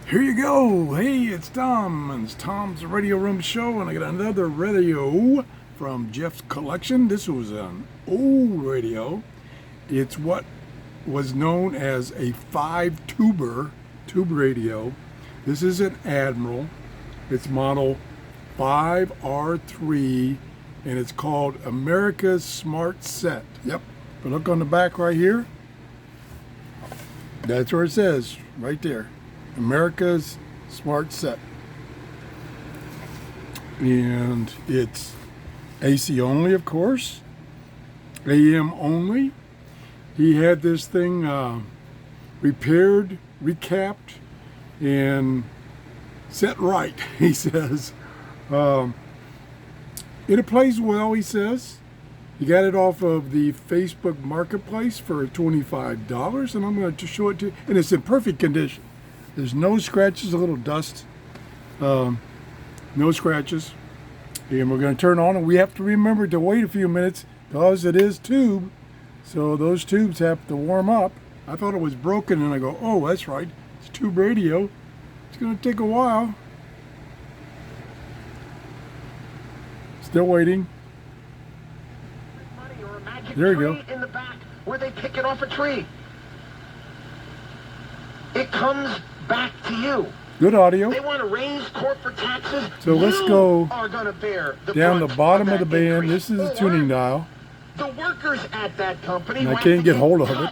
Here you go. Hey, it's Tom, and it's Tom's Radio Room Show, and I got another radio from Jeff's collection. This was an old radio. It's what was known as a tube radio. This is an Admiral. It's model 5R3, and it's called America's Smart Set. Yep. But look on the back right here. That's where it says, right there. America's Smart Set. And it's AC only, of course. AM only. He had this thing repaired, recapped, and set right, he says. It plays well, he says. He got it off of the Facebook Marketplace for $25, and I'm going to show it to you. And it's in perfect condition. There's no scratches, a little dust, no scratches. And we're going to turn on, and we have to remember to wait a few minutes because it is tube. So those tubes have to warm up. I thought it was broken, and I go, oh, that's right. It's tube radio. It's going to take a while. Still waiting. There you go. In the back where they pick it off a tree. It comes back to you. Good audio. They want to raise corporate taxes. So let's go are going to bear down the bottom of the band. This is the tuning dial. The workers at that company. And I can't get hold of it.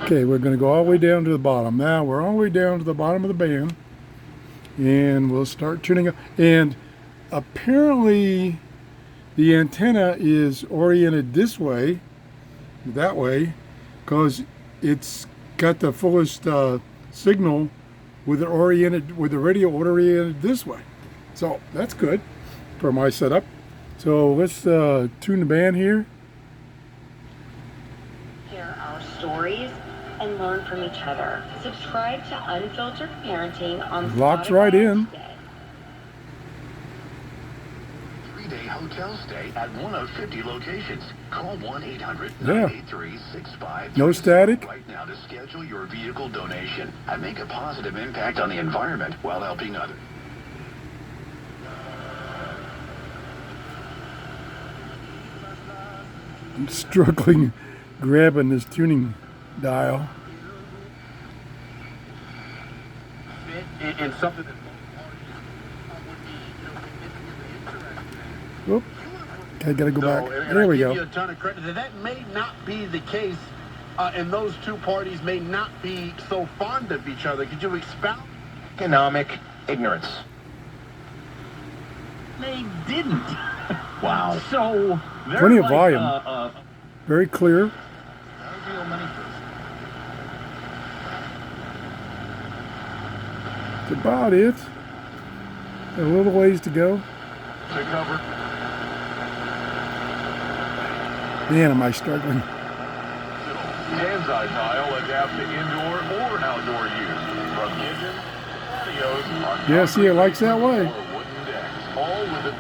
Okay, we're going to go all the way down to the bottom. Now we're all the way down to the bottom of the band. And we'll start tuning up. And apparently the antenna is oriented this way, that way, because it's got the fullest signal with the radio oriented this way. So that's good for my setup. So let's tune the band here. Share our stories and learn from each other. Subscribe to Unfiltered Parenting on Locks right in. Hotel stay at one of 50 locations. Call 1-800-983-6537 No static. right now to schedule your vehicle donation and make a positive impact on the environment while helping others. I'm struggling grabbing this tuning dial. And something that Whoop. I gotta go back. And There I we give go. you a ton of credit. That may not be the case, and those two parties may not be so fond of each other. Could you expound? Economic ignorance. They didn't. Wow. So Plenty of volume. Very clear. That's about it. A little ways to go. To cover. Man, am I struggling. Anti tile adapt to indoor or outdoor use. From kitchens, patios, on Yeah, see, it likes that way. or wooden decks. All with it.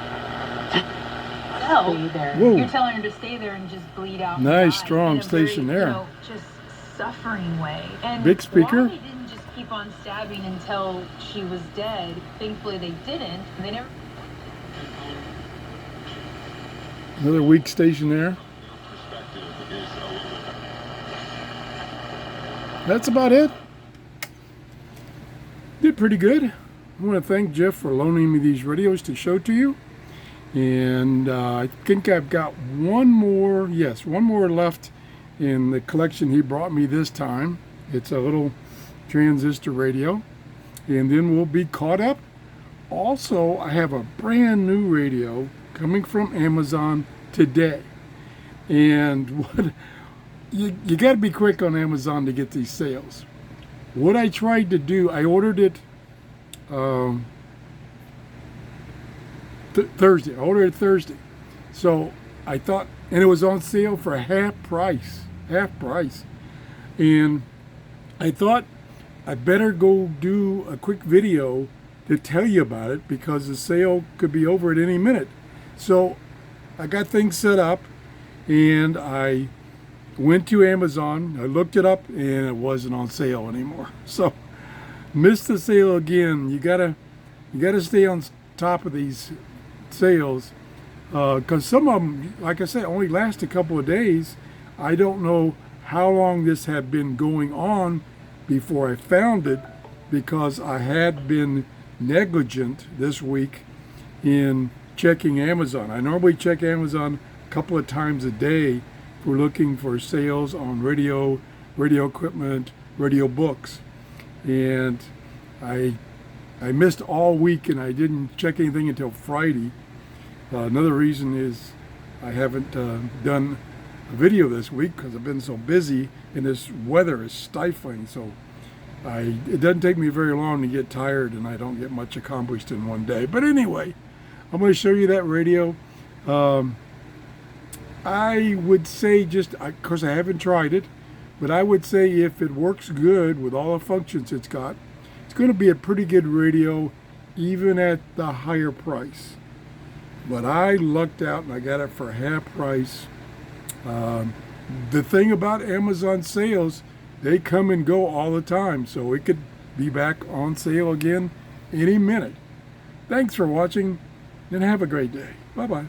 Stay there. Whoa. You're telling her to stay there and just bleed out. and Nice, die strong in a very, station there. just suffering way. And Big speaker. why they didn't just keep on stabbing until she was dead. Thankfully, they didn't. They never. Another weak station there. That's about it. Did pretty good. I want to thank Jeff for loaning me these radios to show to you. And I think I've got one more left in the collection he brought me this time. It's a little transistor radio. And then we'll be caught up. Also, I have a brand new radio coming from Amazon today. And what you got to be quick on Amazon to get these sales. What I tried to do, I ordered it Thursday. I ordered it Thursday. So I thought, and it was on sale for half price. And I thought I better go do a quick video to tell you about it because the sale could be over at any minute. So I got things set up and I went to Amazon, I looked it up, and it wasn't on sale anymore. So missed the sale again. You gotta stay on top of these sales, because some of them, like I said, only last a couple of days. I don't know how long this had been going on before I found it, because I had been negligent this week in checking Amazon. I normally check Amazon a couple of times a day for looking for sales on radio equipment, radio books, and I missed all week and I didn't check anything until Friday. Another reason is I haven't done a video this week because I've been so busy and this weather is stifling. So it doesn't take me very long to get tired, and I don't get much accomplished in one day. But anyway, I'm going to show you that radio. I would say, just because I haven't tried it, but I would say if it works good with all the functions it's got, it's going to be a pretty good radio even at the higher price. But I lucked out and I got it for half price. The thing about Amazon sales, they come and go all the time, so it could be back on sale again any minute. Thanks for watching and have a great day. Bye-bye.